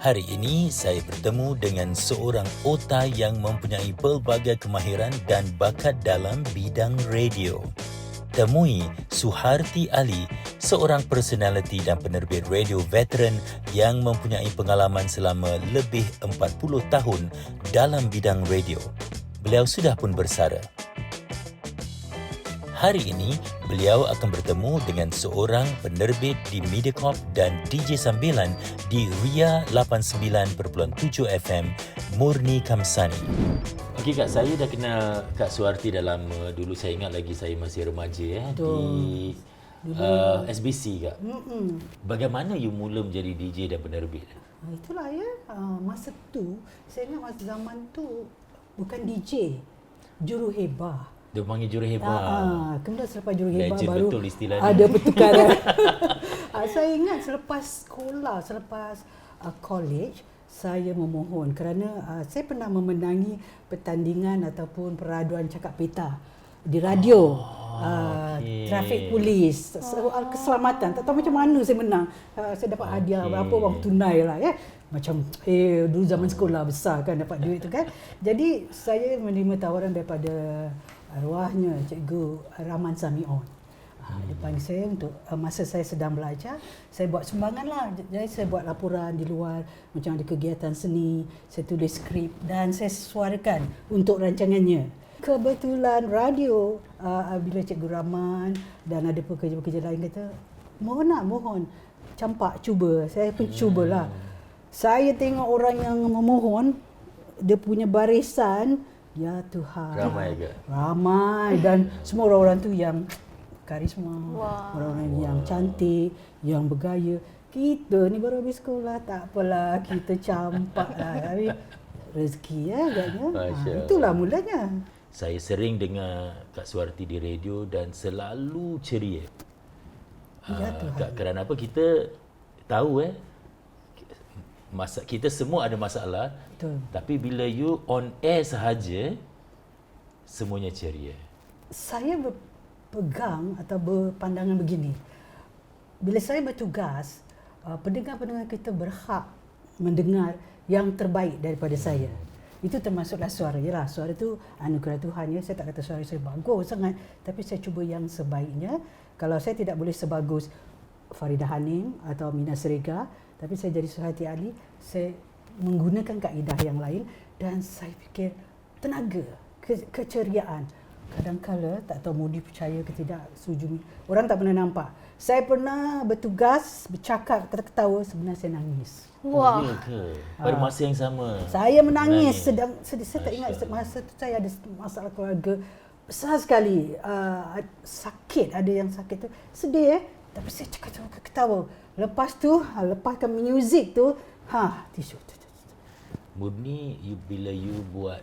Hari ini saya bertemu dengan seorang otai yang mempunyai pelbagai kemahiran dan bakat dalam bidang radio. Temui Suharti Ali, seorang personaliti dan penerbit radio veteran yang mempunyai pengalaman selama lebih 40 tahun dalam bidang radio. Beliau sudah pun bersara. Hari ini, beliau akan bertemu dengan seorang penerbit di Mediacorp dan DJ sambilan di Ria 89.7 FM, Murni Kamsani. Okey Kak, saya dah kenal Kak Suharti dah lama. Dulu saya ingat lagi saya masih remaja di SBC Kak. Bagaimana you mula menjadi DJ dan penerbit? Itulah ya, masa tu, saya ingat masa zaman tu bukan DJ, juruhebah. Dia panggil juruhebah. Kemudian selepas juruhebah Legend baru betul istilah ada ni. pertukaran. Saya ingat selepas sekolah, selepas college, saya memohon kerana saya pernah memenangi pertandingan ataupun peraduan cakap peta di radio. Traffic polis, soal keselamatan. Tak tahu macam mana saya menang. Saya dapat hadiah berapa wang tunai lah ya. Macam dulu zaman sekolah besar kan dapat duit tu kan. Jadi saya menerima tawaran daripada arwahnya Cikgu Rahman Samion. Dia panggil saya untuk masa saya sedang belajar, saya buat sumbangan lah. Jadi saya buat laporan di luar, macam ada kegiatan seni, saya tulis skrip dan saya suarakan untuk rancangannya. Kebetulan radio, bila Cikgu Rahman dan ada pekerja-pekerja lain kata, mohon campak cuba. Saya pun cubalah. Saya tengok orang yang memohon, dia punya barisan, ya Tuhan. Ramai ke? Ramai dan semua orang-orang tu yang karisma, orang-orang yang cantik, yang bergaya. Kita ni baru habis sekolah, tak apalah, kita campak lah. Tapi rezeki ya agaknya. Itulah mulanya. Saya sering dengar Kak Suharti di radio dan selalu ceria. Ya Tuhan. Kerana apa? Kita tahu kita semua ada masalah. Betul. Tapi bila you on air sahaja, semuanya ceria. Saya berpegang atau berpandangan begini. Bila saya bertugas, pendengar-pendengar kita berhak mendengar yang terbaik daripada saya. Itu termasuklah suara. Yalah, suara itu anugerah Tuhan ya. Saya tak kata suara saya bagus sangat, tapi saya cuba yang sebaiknya. Kalau saya tidak boleh sebagus Faridah Hanim atau Mina Serega, tapi saya jadi Suharti Ali, saya menggunakan kaedah yang lain dan saya fikir tenaga, keceriaan. Kadang-kala tak tahu Mudi percaya ke tidak, setuju. Orang tak pernah nampak. Saya pernah bertugas, bercakap, ketawa, sebenarnya saya nangis. Wah. Pada masa yang sama. Saya menangis. Sedang saya tak ingat masa tu saya ada masalah keluarga besar sekali. Sakit, ada yang sakit tu. Sedih tapi saya cakap ketawa. Lepas tu, lepaskan muzik tu, tisu. Murni, bila you buat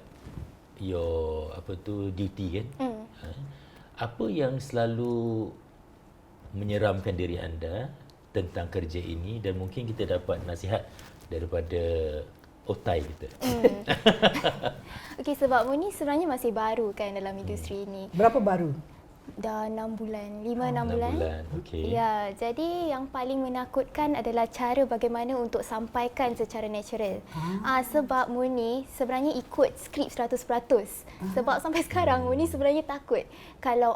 your duty kan, apa yang selalu menyeramkan diri anda tentang kerja ini dan mungkin kita dapat nasihat daripada otai kita. Okey, sebab Murni sebenarnya masih baru kan dalam industri ini. Berapa baru? Dah 6 bulan, 5-6 bulan. Okey. Ya, jadi yang paling menakutkan adalah cara bagaimana untuk sampaikan secara natural. Sebab Murni sebenarnya ikut skrip 100%. Sebab sampai sekarang Murni sebenarnya takut kalau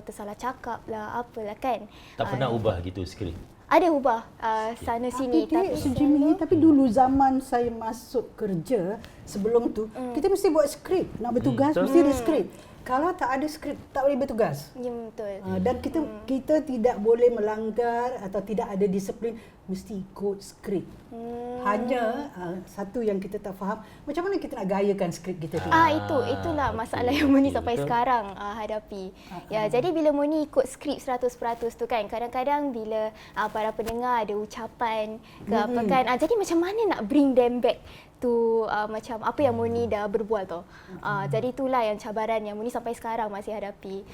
tersalah cakap lah, apalah kan. Tak pernah ubah gitu skrip? Ada ubah sana sini, tapi dulu zaman saya masuk kerja sebelum tu, kita mesti buat skrip. Nak bertugas mesti ada skrip. Kalau tak ada skrip, tak boleh bertugas. Ya, betul. Dan kita tidak boleh melanggar atau tidak ada disiplin, mesti ikut skrip. Hanya satu yang kita tak faham, macam mana kita nak gayakan skrip kita tu. Itulah masalah yang Murni sampai sekarang hadapi. Ya, jadi bila Murni ikut skrip 100% tu kan, kadang-kadang bila para pendengar ada ucapan ke apa kan, jadi macam mana nak bring them back tu macam apa yang Murni dah berbual tu. Jadi itulah yang cabaran yang Murni sampai sekarang masih hadapi.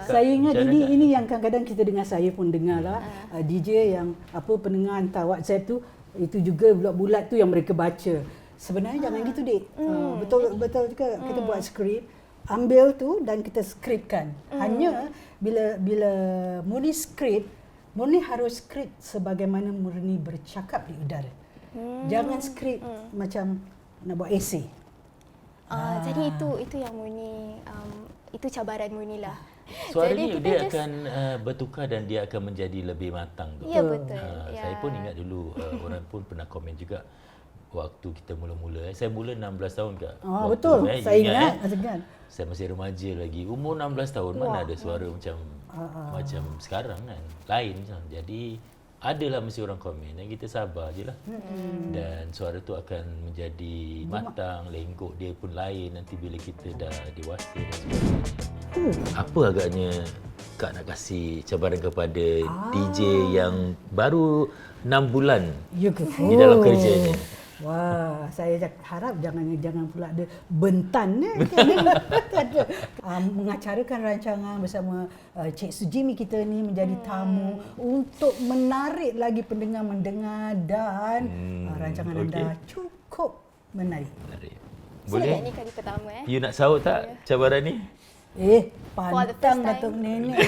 Saya ingat ini yang kadang-kadang kita dengar, saya pun dengar lah DJ yang pendengar hantar WhatsApp tu, itu juga bulat-bulat tu yang mereka baca. Sebenarnya jangan gitu dik. Betul juga kita buat skrip, ambil tu dan kita skripkan. Hanya bila Murni skrip, Murni harus skrip sebagaimana Murni bercakap di udara. Jangan skrip macam nak buat esei. Jadi itu yang Murni, itu cabaran Murni lah. Suara Jadi ni kita dia just- akan bertukar dan dia akan menjadi lebih matang tu. Ya, betul. Saya pun ingat dulu orang pun pernah komen juga waktu kita mula-mula. Saya mula 16 tahun Kak. Waktu, Betul. Saya ingat. Saya masih remaja lagi. Umur 16 tahun mana ada suara macam sekarang kan. Lain macam. Jadi adalah mesti orang komen dan kita sabar je lah. Dan suara tu akan menjadi matang, lenggok dia pun lain nanti bila kita dah dewasa dan sebagainya. Apa agaknya Kak nak kasih cabaran kepada DJ yang baru 6 bulan Ya ke? di dalam kerjanya? Wah, saya harap jangan pula ada bentan mengacarakan rancangan bersama Cik Sujimi kita ni menjadi tamu untuk menarik lagi pendengar mendengar dan rancangan anda cukup menarik. Boleh? Ini kali pertama You nak sahut tak cabaran ni? For the first Pantang time. Datuk Nenek.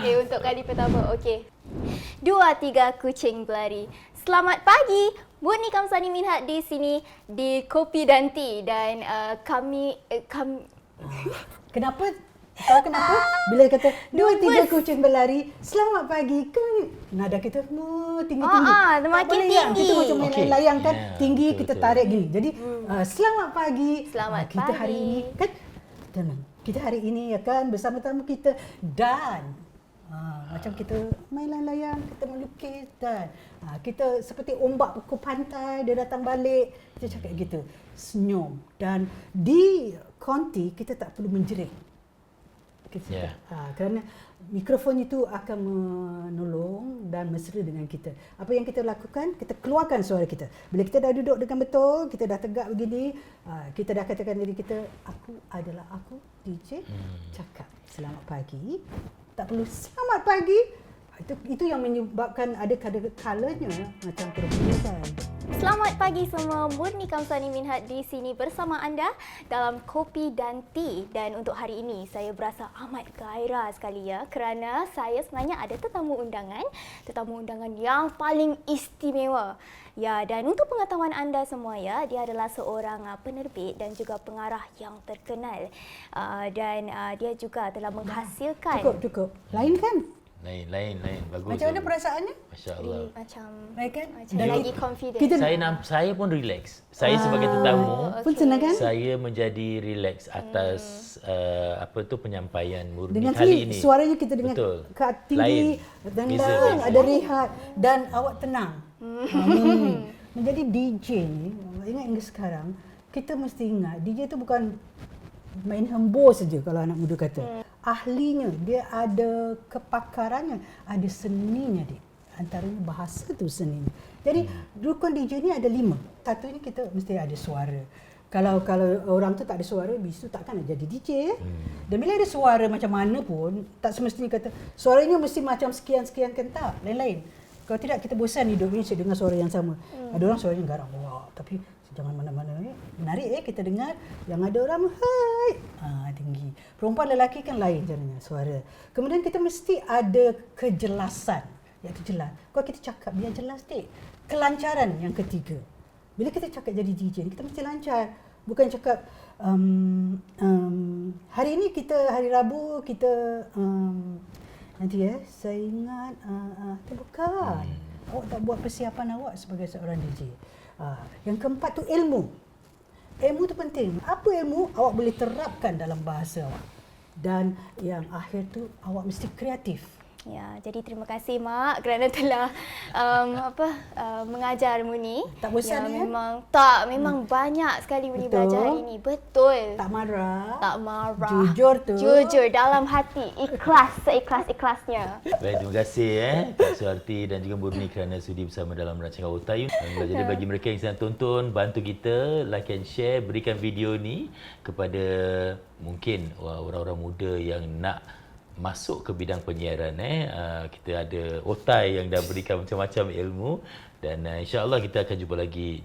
Okay, untuk kali pertama. Okey. 2, 3 kucing berlari. Selamat pagi. Murni Kamsani Minhad di sini di Kopi dan Tea dan kami Kenapa? Tahu kenapa? Bila kata 2, 3 kucing berlari, selamat pagi. Nada kita tinggi-tinggi. makin Tak boleh yang tinggi. kita macam main Okey. layang kan, Ya, tinggi betul, kita betul. tarik gini. Jadi selamat pagi. Selamat Kita hari pagi. ini kan tenang. Kita hari ini ya kan bersama tamu kita dan macam kita main layang, kita melukis dan kita seperti ombak pokok pantai, dia datang balik, kita cakap gitu. Senyum. Dan di konti kita tak perlu menjerit. Kita kerana mikrofon itu akan menolong dan mesra dengan kita. Apa yang kita lakukan, kita keluarkan suara kita. Bila kita dah duduk dengan betul, kita dah tegak begini, kita dah katakan diri kita, aku adalah aku, DJ, cakap selamat pagi. Tak perlu selamat pagi. Itu yang menyebabkan ada kalanya macam perbezaan. Selamat pagi semua, Murni Kamsani Minhad di sini bersama anda dalam Kopi dan Tea. Dan untuk hari ini saya berasa amat gairah sekali ya kerana saya sebenarnya ada tetamu undangan yang paling istimewa. Ya, dan untuk pengetahuan anda semua ya, dia adalah seorang penerbit dan juga pengarah yang terkenal. Dan dia juga telah menghasilkan Cukup. Lain kan? Lain. Bagus. Macam mana perasaannya? Masya-Allah. macam Kan? lagi confident. Kita Saya pun relax. Saya sebagai tetamu pun senang kan? saya menjadi relax atas penyampaian Murni Dengan kali ini. suaranya kita dengar Betul. tinggi, Lain. tenang, Beza. ada rehat dan awak tenang. Menjadi DJ ni, ingat sekarang, kita mesti ingat DJ tu bukan main hembur saja kalau anak muda kata. Ahlinya, dia ada kepakarannya, ada seninya dia. Antaranya bahasa tu seninya. Jadi rukun DJ ni ada 5. Satunya kita mesti ada suara. Kalau orang tu tak ada suara, bisu takkan nak jadi DJ ya. Dan bila ada suara macam mana pun, tak semestinya kata suaranya mesti macam sekian-sekian kan, tak, lain-lain. Kalau tidak kita bosan hidup ni dengar suara yang sama. Ada orang suaranya garang, wah, tapi jangan mana-mana menarik kita dengar. Yang ada orang hai, tinggi. Perempuan lelaki kan lain caranya suara. Kemudian kita mesti ada kejelasan, iaitu jelas. Kalau kita cakap biar jelas dik. Kelancaran yang ketiga. Bila kita cakap jadi DJ ni kita mesti lancar. Bukan cakap hari ini hari Rabu kita nanti saya ingat bukan. Awak tak buat persiapan awak sebagai seorang DJ. Yang keempat tu ilmu. Ilmu tu penting. Apa ilmu? Awak boleh terapkan dalam bahasa awak. Dan yang akhir tu awak mesti kreatif. Ya, jadi terima kasih Mak kerana telah mengajar Murni. Tak bosan ya? Memang banyak sekali Murni Betul. belajar hari ini. Betul. Tak marah. Tak marah. Jujur tu. Jujur dalam hati, ikhlas, seikhlas-ikhlasnya. Baik, terima kasih Kak Suharti dan juga Murni kerana sudi bersama dalam rancangan Otayun. Jadi bagi mereka yang sedang tonton, bantu kita like and share, berikan video ni kepada mungkin orang-orang muda yang nak masuk ke bidang penyiaran. Kita ada Otai yang dah berikan macam-macam ilmu dan insya-Allah kita akan jumpa lagi.